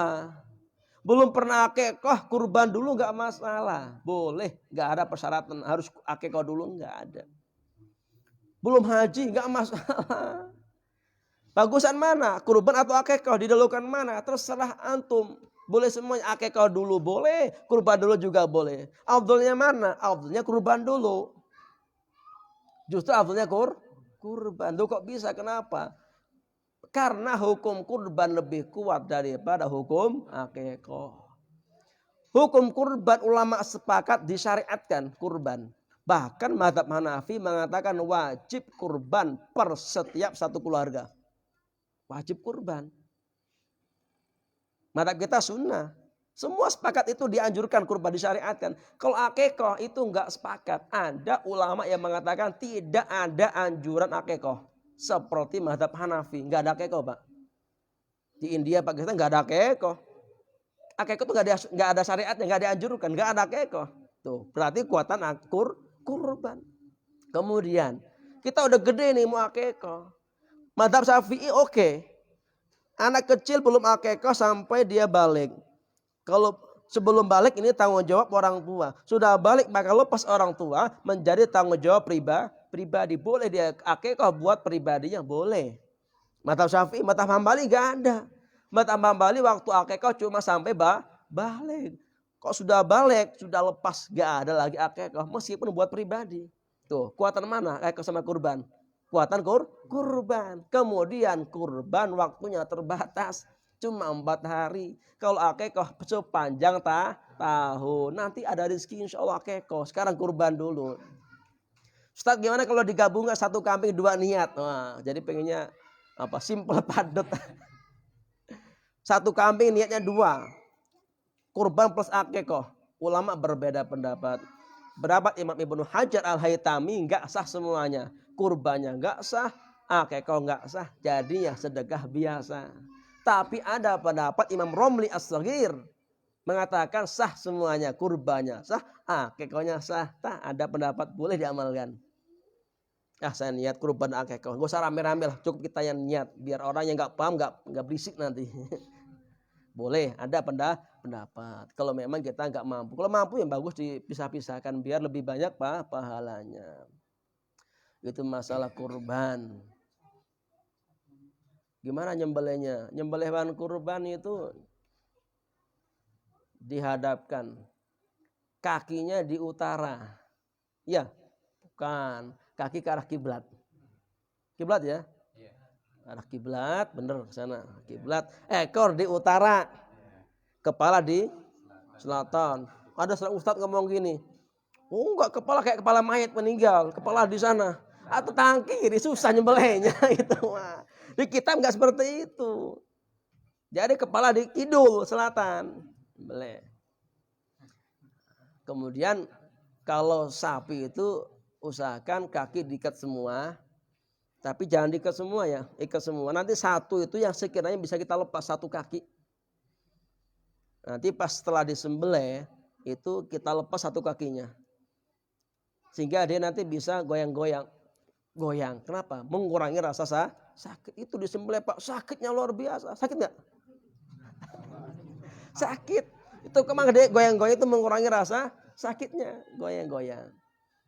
Belum pernah akikah kurban dulu gak masalah. Boleh, gak ada persyaratan harus akikah dulu, gak ada. Belum haji gak masalah. Bagusan mana? Kurban atau akikah? Didahulukan mana? Terserah antum. Boleh semuanya, akikah dulu boleh, kurban dulu juga boleh. Afdalnya mana? Afdalnya kurban dulu. Justru afdalnya kurban. Loh kok bisa? Kenapa? Karena hukum kurban lebih kuat daripada hukum akikah. Hukum kurban ulama sepakat disyariatkan kurban. Bahkan mazhab Hanafi mengatakan wajib kurban per setiap satu keluarga. Wajib kurban. Mazhab kita sunnah. Semua sepakat itu dianjurkan kurban disyariatkan. Kalau akikah itu enggak sepakat. Ada ulama yang mengatakan tidak ada anjuran akikah. Seperti mazhab Hanafi. Enggak ada akikah, Pak. Di India, Pakistan enggak ada akikah. Akikah itu enggak ada syariatnya, enggak dianjurkan, enggak ada akikah. Tuh, berarti kuatan kurban. Kemudian, kita udah gede nih mau akikah. Mazhab Syafi'i oke. Anak kecil belum akikah sampai dia balik. Kalau sebelum balik ini tanggung jawab orang tua. Sudah balik maka lepas orang tua menjadi tanggung jawab pribadi. Boleh dia akikah buat pribadinya, boleh. Mazhab Syafi'i, mazhab Hambali enggak ada. Mazhab Hambali waktu akikah cuma sampai balik. Kok sudah balik, sudah lepas, enggak ada lagi akikah meskipun buat pribadi. Tuh, kuatan mana akikah sama kurban? Kuatan kurban. Kemudian kurban waktunya terbatas. Cuma 4 hari. Kalau akikah sepanjang tahun. Nanti ada rezeki insya Allah akikah. Sekarang kurban dulu. Ustaz gimana kalau digabungkan 1 kambing 2 niat? Wah, jadi pengennya apa? Simple padat. 1 kambing niatnya 2. Kurban plus akikah. Ulama berbeda pendapat. Pendapat Imam Ibnu Hajar Al-Haytami enggak sah semuanya. Kurbannya enggak sah, akikah enggak sah. Jadinya sedekah biasa. Tapi ada pendapat Imam Romli As-Shaghir mengatakan sah semuanya. Kurbannya sah, akikahnya sah. Tak ada pendapat boleh diamalkan. Saya niat kurban akikah. Gak usah rame-rame lah. Cukup kita yang niat. Biar orang yang gak paham gak berisik nanti. Boleh, ada pendapat. Kalau memang kita nggak mampu. Kalau mampu yang bagus dipisah-pisahkan biar lebih banyak pahalanya. Itu masalah kurban. Gimana nyembelihnya? Nyembelih hewan kurban itu dihadapkan. Kakinya di utara. Ya, bukan. Kaki ke arah kiblat. Kiblat ya? Arah kiblat, bener ke sana. Kiblat, ekor di utara, kepala di selatan. Ada seorang ustadz ngomong gini, oh enggak, kepala kayak kepala mayat meninggal, kepala di sana. Atau tangan kiri, susah nyembelihnya itu. Di kitab enggak seperti itu. Jadi kepala di kidul selatan, nyembelih. Kemudian kalau sapi itu usahakan kaki diikat semua. Tapi jangan diikat semua ya, ikat semua. Nanti satu itu yang sekiranya bisa kita lepas 1 kaki. Nanti pas setelah disembelih itu kita lepas 1 kakinya. Sehingga dia nanti bisa goyang-goyang. Goyang. Kenapa? Mengurangi rasa sakit. Itu disembelih Pak, sakitnya luar biasa. Sakit enggak? Sakit. Itu kemang dia goyang-goyang itu mengurangi rasa sakitnya. Goyang-goyang.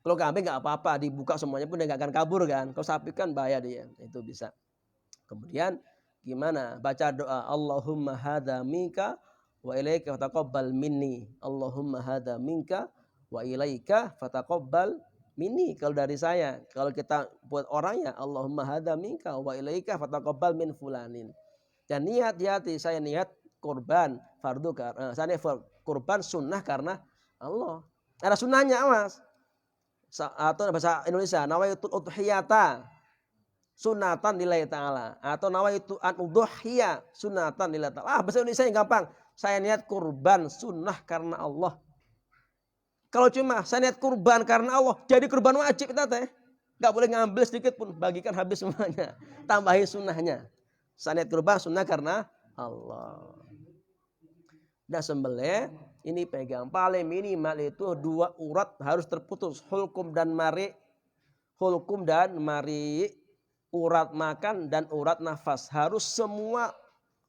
Kalau kambing nggak apa-apa, dibuka semuanya pun dia nggak akan kabur kan. Kalau sapi kan bahaya dia, itu bisa. Kemudian gimana? Baca doa Allahumma hadza minka wa ilaika fataqabbal minni. Allahumma hadza minka wa ilaika fataqabbal minni. Kalau dari saya, kalau kita buat orang ya Allahumma hadza minka wa ilaika fataqabbal min fulanin. Dan niat di hati saya niat kurban fardu saya niat kurban sunnah karena Allah. Ada sunnahnya awas. Atau bahasa Indonesia nawaitu udhiyata sunatan lillahi ta'ala atau nawaitu an udhiya sunatan lillahi ta'ala. Bahasa Indonesia yang gampang. Saya niat kurban sunnah karena Allah. Kalau cuma saya niat kurban karena Allah, jadi kurban wajib kita teh. Enggak boleh ngambil sedikit pun, bagikan habis semuanya. Tambahin sunnahnya. Saya niat kurban sunnah karena Allah. Dan sembelih ini pegang paling minimal itu 2 urat harus terputus, hulkum dan mari. Hulkum dan mari, urat makan dan urat nafas harus semua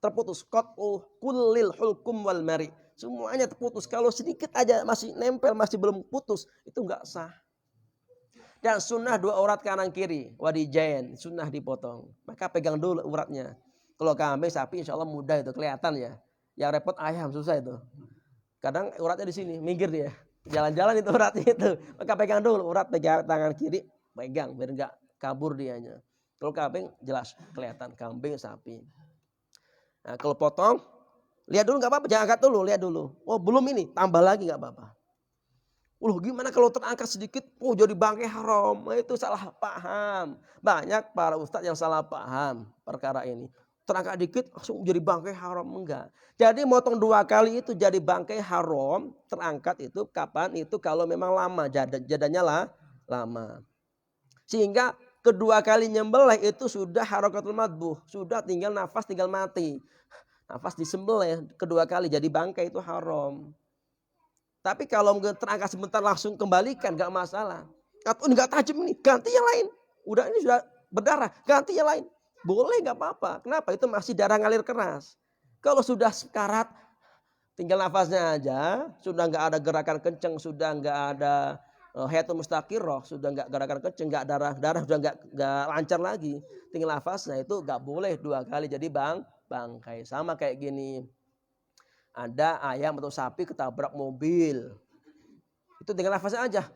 terputus. Qat'u kullil hulkum wal mari. Semuanya terputus. Kalau sedikit aja masih nempel, masih belum putus, itu enggak sah. Dan sunnah 2 urat kanan kiri, wadijain, sunnah dipotong. Maka pegang dulu uratnya. Kalau kambing sapi insya Allah mudah itu kelihatan ya. Yang repot ayam susah itu. Kadang uratnya di sini, minggir dia. Jalan-jalan itu uratnya itu. Maka pegang dulu urat, pegang tangan kiri, pegang biar enggak kabur dianya. Kalau kambing jelas kelihatan, kambing, sapi. Nah, kalau potong, lihat dulu nggak apa-apa, jangan angkat dulu, lihat dulu. Oh belum ini, tambah lagi nggak apa-apa. Gimana kalau terangkat sedikit, jadi bangkai haram. Itu salah paham. Banyak para ustadz yang salah paham perkara ini. Terangkat dikit langsung jadi bangkai haram, enggak. Jadi motong 2 kali itu jadi bangkai haram, terangkat itu kapan? Itu kalau memang lama, jadanya lama. Sehingga kedua kali nyembelih itu sudah harakatul madbuh, sudah tinggal nafas, tinggal mati. Nafas disembelih kedua kali jadi bangkai itu haram. Tapi kalau terangkat sebentar langsung kembalikan gak masalah. Atau ini gak tajam nih, ganti yang lain. Udah ini sudah berdarah, ganti yang lain. Boleh gak apa-apa. Kenapa? Itu masih darah ngalir keras. Kalau sudah sekarat, tinggal nafasnya aja. Sudah gak ada gerakan kenceng, sudah gak ada hayatul mustaqirroh, sudah gak gerakan kenceng, gak darah sudah gak lancar lagi. Tinggal nafasnya itu gak boleh 2 kali jadi bangkai. Sama kayak gini. Ada ayam atau sapi ketabrak mobil. Itu dengan nafasnya aja.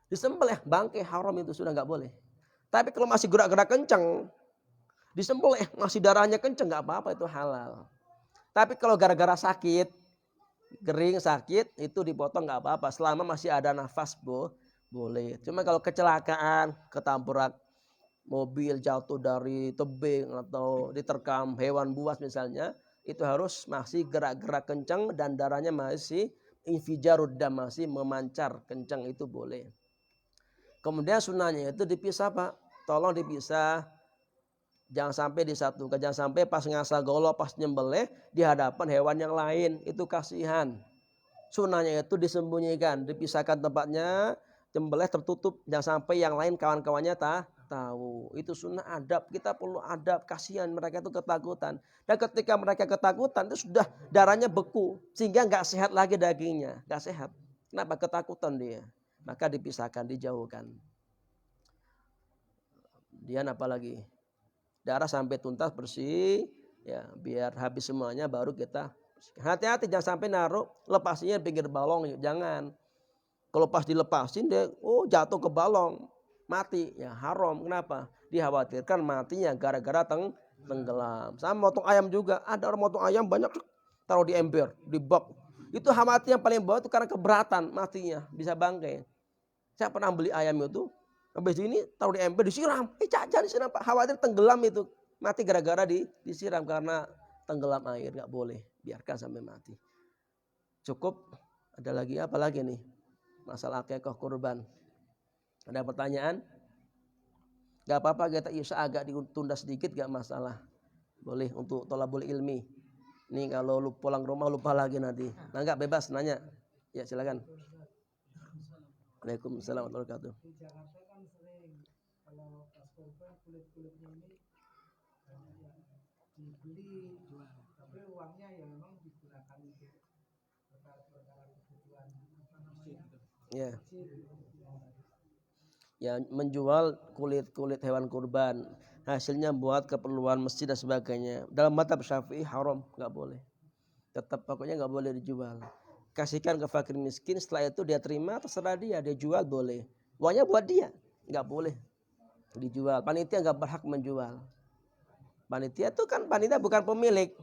Disembelih, bangkai haram itu sudah nggak boleh. Tapi kalau masih gerak-gerak kencang, disembelih masih darahnya kencang nggak apa-apa, itu halal. Tapi kalau gara-gara sakit, kering sakit, itu dipotong nggak apa-apa. Selama masih ada nafas boleh. Cuma kalau kecelakaan, ketabrak mobil, jatuh dari tebing atau diterkam hewan buas misalnya, itu harus masih gerak-gerak kencang dan darahnya masih infijarud dam, masih memancar kencang, itu boleh. Kemudian sunnahnya itu dipisah Pak, tolong dipisah, jangan sampai disatukan, jangan sampai pas ngasah golok, pas nyembelih di hadapan hewan yang lain, itu kasihan. Sunnahnya itu disembunyikan, dipisahkan tempatnya, nyembelih tertutup, jangan sampai yang lain kawan-kawannya tahu. Itu sunnah adab, kita perlu adab, kasihan mereka itu ketakutan. Dan ketika mereka ketakutan itu sudah darahnya beku, sehingga nggak sehat lagi dagingnya, nggak sehat. Kenapa? Ketakutan dia. Maka dipisahkan, dijauhkan. Dia apalagi darah sampai tuntas bersih, ya biar habis semuanya baru kita. Hati-hati jangan sampai naruh lepasnya pinggir balong, jangan. Kalau pas dilepasin dia jatuh ke balong, mati, ya haram. Kenapa? Dikhawatirkan matinya gara-gara tenggelam. Sama motong ayam juga, ada orang motong ayam banyak taruh di ember, di bak. Itu mati yang paling bawah itu karena keberatan, matinya bisa bangkai. Saya pernah beli ayam itu, habis ini taruh di ember disiram, jangan disiram Pak, khawatir tenggelam itu, mati gara-gara disiram karena tenggelam air, nggak boleh, biarkan sampai mati. Cukup. Ada lagi apa lagi nih? Masalah akikah kurban. Ada pertanyaan? Gak apa-apa kita isya agak ditunda sedikit, gak masalah. Boleh untuk thalabul ilmi. Nih kalau lu pulang rumah lupa lagi nanti. Nah enggak, bebas nanya. Ya silakan. Waalaikumsalam warahmatullahi wabarakatuh. Di Jakarta kan sering kalau pas kurban kulit-kulitnya ini dibeli jual, tapi uangnya ya memang digunakan untuk perkara-perkara kebutuhan Ya. Ya menjual kulit-kulit hewan kurban, hasilnya buat keperluan masjid dan sebagainya. Dalam mazhab Syafi'i haram, nggak boleh. Tetap pokoknya nggak boleh dijual. Kasihkan ke fakir miskin, setelah itu dia terima, terserah dia jual boleh. Uangnya buat dia, nggak boleh dijual. Panitia nggak berhak menjual. Panitia itu kan panitia bukan pemilik,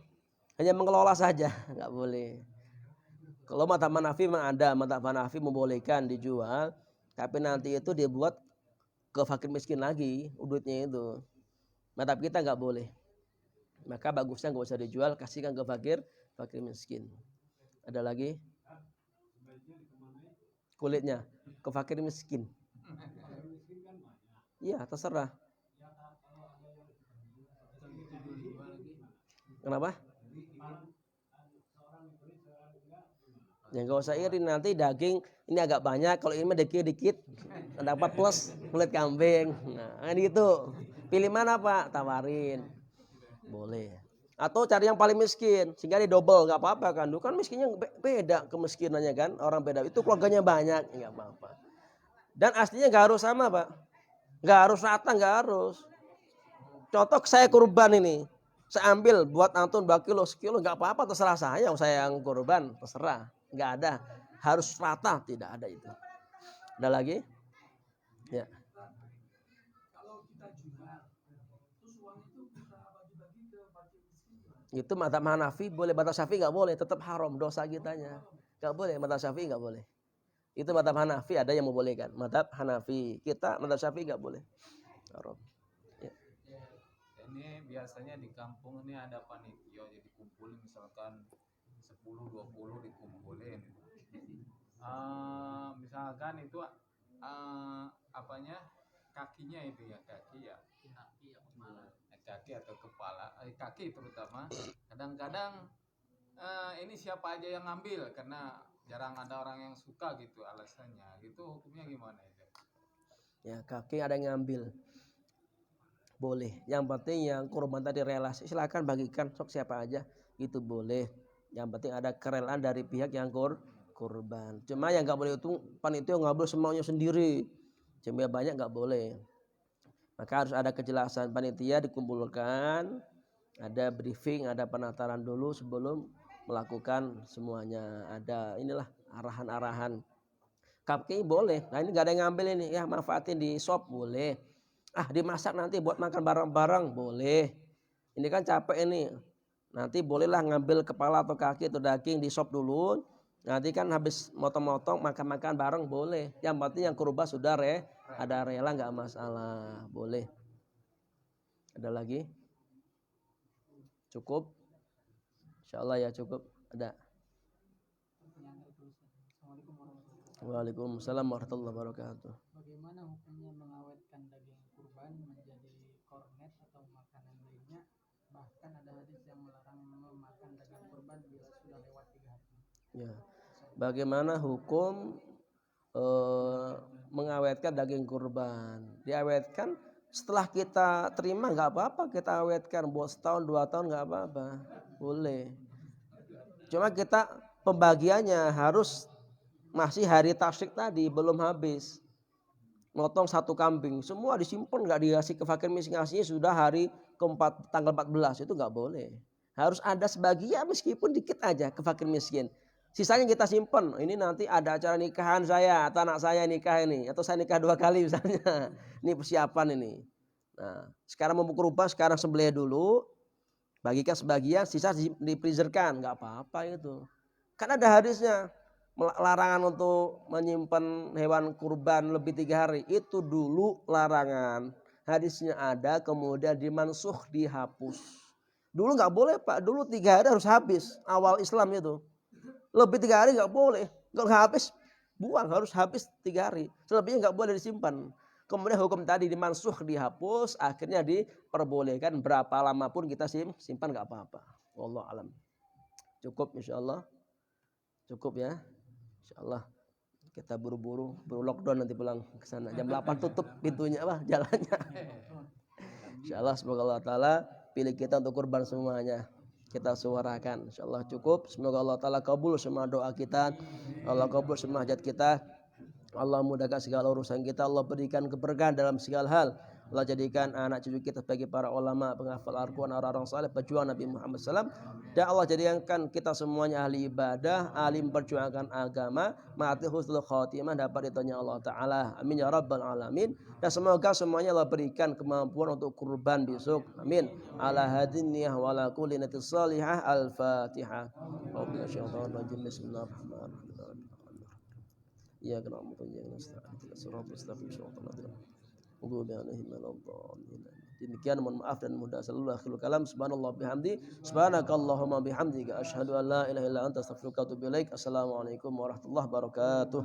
hanya mengelola saja, nggak boleh. Kalau mazhab Hanafi memang ada, mazhab Hanafi membolehkan dijual, tapi nanti itu dia buat ke fakir miskin lagi duitnya itu. Mazhab kita nggak boleh. Maka bagusnya nggak usah dijual, kasihkan ke fakir miskin. Ada lagi? Kulitnya ke fakir miskin. Iya terserah. Kenapa? Ya nggak usah iri, nanti daging ini agak banyak, kalau ini dikit-dikit dapat plus kulit kambing. Nah gitu. Pilih mana Pak? Tawarin. Boleh. Atau cari yang paling miskin sehingga dia double, nggak apa-apa kan? Kan miskinnya beda kemiskinannya kan, orang beda. Itu keluarganya banyak, nggak apa-apa. Dan aslinya nggak harus sama Pak, nggak harus rata, nggak harus. Contoh saya kurban ini, saya ambil buat antum 2 kilo, sekilo nggak apa-apa, terserah saya yang kurban, terserah. Nggak ada harus rata, tidak ada itu. Ada lagi? Ya. Itu mazhab Hanafi boleh, mazhab Syafi'i nggak boleh, tetap haram dosa kitanya. Nggak boleh, mazhab Syafi'i nggak boleh. Itu mazhab Hanafi ada yang membolehkan. Mazhab Hanafi, kita mazhab Syafi'i nggak boleh. Haram. Ya. Ini biasanya di kampung ini ada panitia jadi kumpulin misalkan 10-20 dikumpulin. Misalkan itu apanya kakinya itu ya kaki ya kaki atau kepala kaki terutama kadang-kadang ini siapa aja yang ngambil karena jarang ada orang yang suka gitu alasannya gitu hukumnya gimana itu Ya kaki ada yang ngambil boleh, yang penting yang kurban tadi relasi silakan bagikan sok siapa aja itu boleh, yang penting ada kerelaan dari pihak yang kurban. Cuma yang nggak boleh itu panitia ngambil semuanya sendiri, jumlah banyak nggak boleh. Maka harus ada kejelasan, panitia dikumpulkan, ada briefing, ada penataran dulu sebelum melakukan semuanya. Ada inilah arahan-arahan. Cupcake boleh, nah ini gak ada yang ngambil ini, ya manfaatin di shop boleh. Dimasak nanti buat makan bareng-bareng boleh. Ini kan capek ini, nanti bolehlah ngambil kepala atau kaki atau daging di shop dulu. Nanti kan habis motong-motong makan-makan bareng boleh. Yang penting yang kurban sudah ada rela nggak masalah, boleh. Ada lagi? Cukup? Insyaallah ya cukup. Ada. Waalaikumsalam warahmatullahi wabarakatuh. Bagaimana hukumnya mengawetkan daging kurban menjadi kornet atau makanan lainnya? Bahkan ada hadis yang melarang memakan daging kurban bila sudah lewat 3 hari. Ya. Bagaimana hukum mengawetkan daging kurban? Diawetkan setelah kita terima nggak apa-apa, kita awetkan buat setahun 2 tahun nggak apa-apa, boleh. Cuma kita pembagiannya harus masih hari tasyrik tadi belum habis. Motong 1 kambing, semua disimpan nggak dikasih ke fakir miskin, ngasihnya sudah hari keempat tanggal 14 itu nggak boleh. Harus ada sebagian meskipun dikit aja ke fakir miskin. Sisanya kita simpan. Ini nanti ada acara nikahan saya atau anak saya nikah ini atau saya nikah 2 kali misalnya. Ini persiapan ini. Nah, sekarang mau kurban sekarang sembelih dulu. Bagikan sebagian, sisa diprizerkan, nggak apa-apa itu. Kan ada hadisnya. Larangan untuk menyimpan hewan kurban lebih 3 hari itu dulu larangan, hadisnya ada kemudian dimansuh dihapus. Dulu nggak boleh Pak, dulu 3 hari harus habis awal Islam itu, lebih 3 hari nggak boleh, nggak habis buang, harus habis 3 hari, selebihnya nggak boleh disimpan. Kemudian hukum tadi dimansuh dihapus, akhirnya diperbolehkan berapa lama pun kita simpan nggak apa-apa. Wallahu alam. Cukup insyaallah, cukup ya. Insyaallah kita buru-buru lockdown nanti pulang ke sana. Jam 8 tutup pintunya jalannya. Insyaallah semoga Allah taala pilih kita untuk kurban semuanya. Kita suarakan. Insyaallah cukup. Semoga Allah taala kabul semua doa kita. Allah kabul semua hajat kita. Allah mudahkan segala urusan kita. Allah berikan keberkahan dalam segala hal. Allah jadikan anak cucu kita sebagai para ulama, penghafal Al-Quran, orang-orang saleh, pejuang Nabi Muhammad SAW. Dan Allah jadikan kita semuanya ahli ibadah, ahli memperjuangkan agama, mati husnul khatimah, dapat ridhonya Allah Ta'ala. Amin ya Rabbal Alamin. Dan semoga semuanya Allah berikan kemampuan untuk kurban besok. Amin. Ala hadiniyah wa ala kulli natis salihah. Al-Fatihah. Bismillahirrahmanirrahim. Ya kenapa punya demikian, mohon maaf dan mudah selalu akhirul kalam. Subhanallah bihamdi, subhanakallahumma bihamdika asyhadu an la ilaha illa anta astaghfiruka wa atubu ilaik. Assalamualaikum warahmatullahi wabarakatuh.